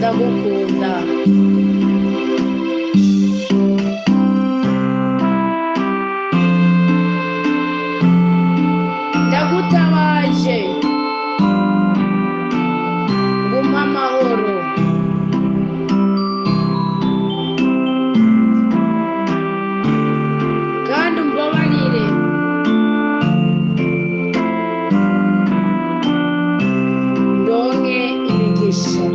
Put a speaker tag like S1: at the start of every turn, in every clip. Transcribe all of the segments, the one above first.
S1: ndagukunda. Ndagutabaje ngumpa amahoro. Kandi umbabarire ndonke imigisha.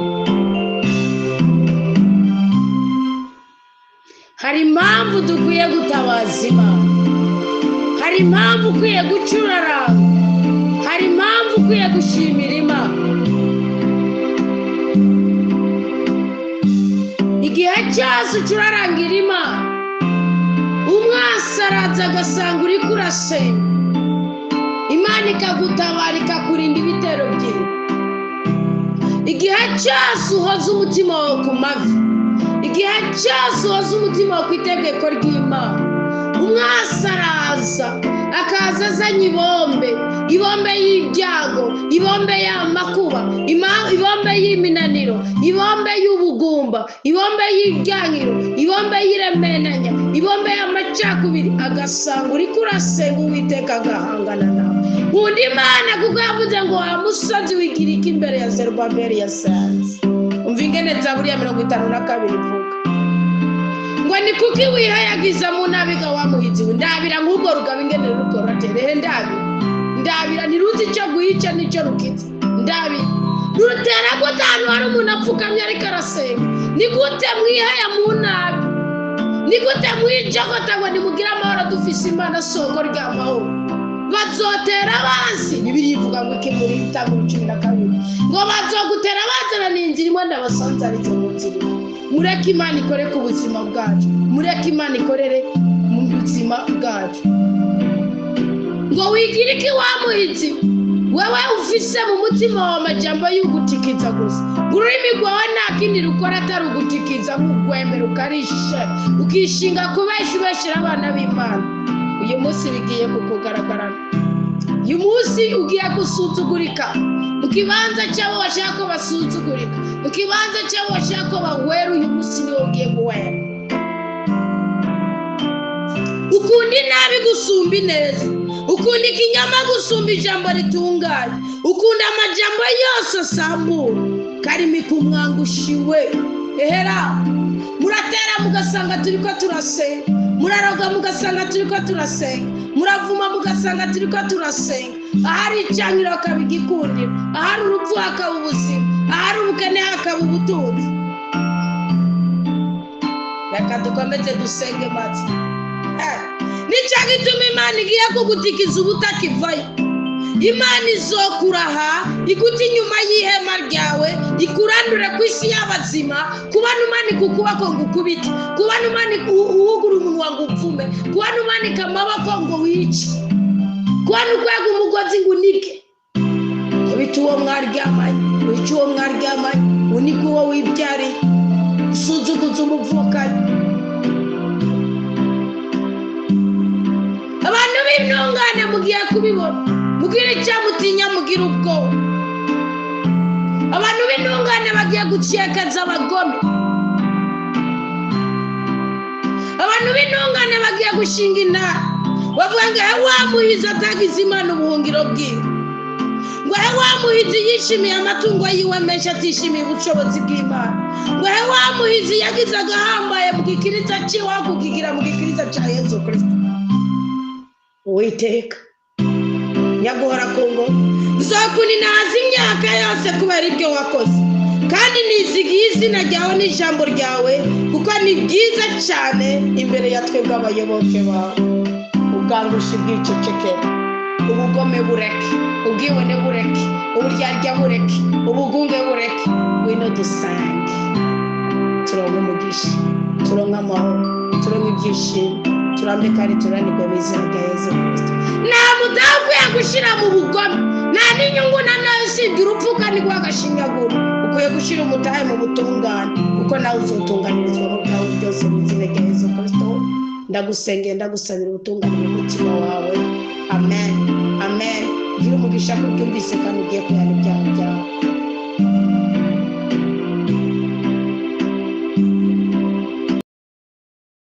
S1: Hari impamvu dukwiye gutabaza Imana. Hari impamvu ukwiye gucuraranga. Hari impamvu ukwiye gushimira Imana. Igihe cyose ucurarangira Imana, umwasi araza agasanga uri kurasenga, Imana ikagutabara ikakurinda ibitero byiwe. Igihe cyose uhoza umutima wawe ku mavi, igihe cyose uhoza umutima wawe ku itegeko ry'Imana, umwasi araza akaza azanye ibombe y'ibyago, ibombe y'amakuba, ibombe y'iminaniro, ibombe y'ubugumba, ibombe y'ibyankiro, ibombe y'iremenanya, ibombe y'amacakubiri, agasanga uri kurasenga Uwiteka agahangana nawe. Nkunda Imana kuko yavuze ngo wa musozi w'igiriki imbere ya Zerubabeli yasanze. Umva ingene Zaburi ya 52 ivuga ngo ni kuki wihayagiza mu nabiga wa muhizi we. Ndabira nk'ubwo rugaba ingene rukora tere. Ndabira ntiruzi icyo guhica n'icyo rukiza. Ndabira rutera gutanu hari umuntu apfukamye ariko arasenga. Ni gute mwihaya mu nabi, ni gute mwijogota ngo nimugire amahoro dufise Imana soko ry'amahoro. Bazotera abansi. Bibiliya ivuga ngo iki muri Itanguriro 12 ngo bazogutera bazana n'inzira imwe ndabasanzarize mu nzira. Mureke Imana ikore ku buzima bwacu, mureke Imana ikorere mu buzima bwacu. Ngo wigire iki wa muhizi wewe ufise mu mutima wa amajambo y'ugutikiza gusa. Ururimi rwawe nta kindi rukora atari ugutikiza nk'urwembe rukarisha ukishinga kubeshya abana b'Imana. Uyu munsi bigiye kukugaragara. Uyu munsi ugiye gusuzugurika mu kibanza cy'abo bashaka ko basuzugurika, mu kibanza cy'abo bashaka ko bahwera. Uyu munsi niwo ugiye guhera. Ukunda inabi gusumba ineza, ukunda ikinyama gusumba ijambo ritunganye, ukunda amajambo yose asambura karimi kumwangushiwe. Ehera muratera mugasanga turiko turasenga, muraroga mugasanga turiko turasenga, muravuma mugasanga turiko turasenga. Ahari icyangiro hakaba igikundiro, ahari urupfu hakaba ubuzima, ahari ubukene hakaba ubutunzi. Reka dukomeze dusenge maze. Nicyo gituma Imana igiye kugutikiza ubutakivayo. Imana izokuraha iguta inyuma y'ihema ryawe, ikurandure ku isi y'abazima. Kubana umanika ukuboko ngo ukubite, kubana umanika uhugura umunwa ngo upfume, kubana umanika amaboko ngo wice, kubana ukwega umugozi ngo unike. Wica uwo mwaryamanye, wica uwo mwaryamanye, unike uwo wibyariye, usuzuguza umuvukanyi. Abantu b'intungane mugiye kubibona, mugire icyamutinya, mugire ubwoba. Abantu b'intungane bagiye guciyekaza abagome. Abantu b'intungane bagiye gushinga intara bavuga ngo wa muhizi atagize Imana ubuhungiro bwiwe, ngo wa muhizi yishimiye amatungo yiwe menshi atishimiye ubushobozi bw'Imana, ngo wa muhizi yagize agahambaye mu gikiriza cyiwe kukigira mu gikiriza cya Yesu Kristo. Uwiteka nyaguhora ku ngoma, nzakuninaza imyaka yose kubera ibyo wakoze, kandi nizigiye izina ryawe n'ijambo ryawe kuko ni byiza cyane imbere ya twebwe abayoboke bawe. Ubwangushi bw'icecekere, ubugome bureke, ubwibone bureke, uburyarya bureke, ubugunge bureke. Wino dusange turonke umugisha, turonke amahoro, turonke ibyishimo, turambe kandi turanirwe mu izina rya Yesu Kristo. Nta mudakwiye gushyira mu bugome, nta n'inyungu na nayo usibye urupfu kandi rw'agashinyaguro. Ukwiye gushyira umutahe mu butungane kuko nawe uzotunganirizwa n'ubwawe byose mu izina rya Yesu Kristo. Ndagusengera, ndagusabira ubutungane mu mutima wawe. Amen, amen. Gira umugisha kuko ubyumvise kandi ugiye kuyana ibyaha byawe.